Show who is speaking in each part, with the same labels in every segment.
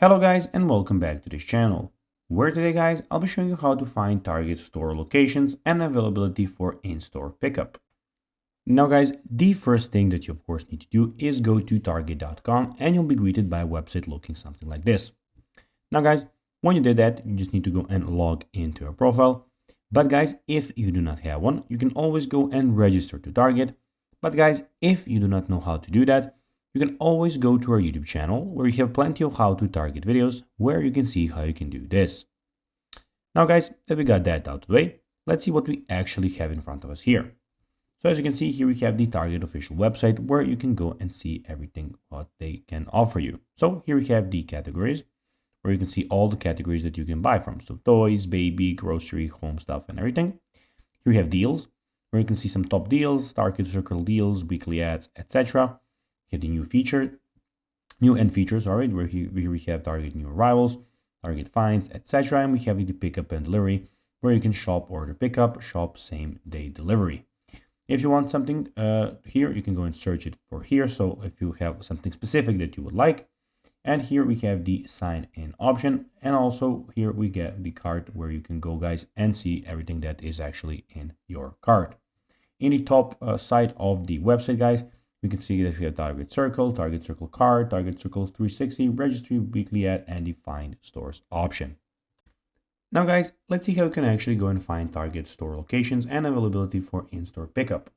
Speaker 1: Hello guys and welcome back to this channel, where today guys I'll be showing you how to find target store locations and availability for in-store pickup. Now guys, the first thing that you of course need to do is go to target.com and you'll be greeted by a website looking something like this. Now guys, when you did that, you just need to go and log into your profile. But guys, if you do not have one, you can always go and register to Target. But guys, if you do not know how to do that, you can always go to our YouTube channel where you have plenty of how to target videos where you can see how you can do this. Now guys, that we got that out of the way, let's see what we actually have in front of us here. So as you can see here, we have the Target official website where you can go and see everything what they can offer you. So here we have the categories where you can see all the categories that you can buy from. So toys, baby, grocery, home stuff and everything. Here we have deals where you can see some top deals, Target Circle deals, weekly ads, etc. The new features, all right, where we have Target new arrivals, Target finds, etc. And we have the pickup and delivery where you can shop order pickup, shop same day delivery. If you want something here, you can go and search it for here. So if you have something specific that you would like, and here we have the sign in option, and also here we get the cart where you can go guys and see everything that is actually in your cart. In the top side of the website guys, we can see that we have Target Circle card, Target Circle 360, registry, weekly ad, and the find stores option. Now guys, let's see how you can actually go and find Target store locations and availability for in-store pickup.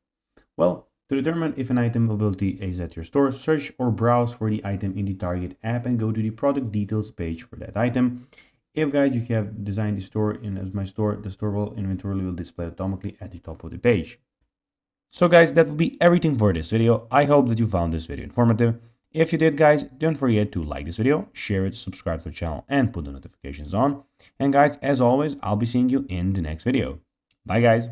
Speaker 1: Well, to determine if an item availability is at your store, search or browse for the item in the Target app and go to the product details page for that item. If guys you have designed the store in as my store, the store inventory will display automatically at the top of the page. So guys, that will be everything for this video. I hope that you found this video informative. If you did guys, don't forget to like this video, share it, subscribe to the channel and put the notifications on. And guys, as always, I'll be seeing you in the next video. Bye guys.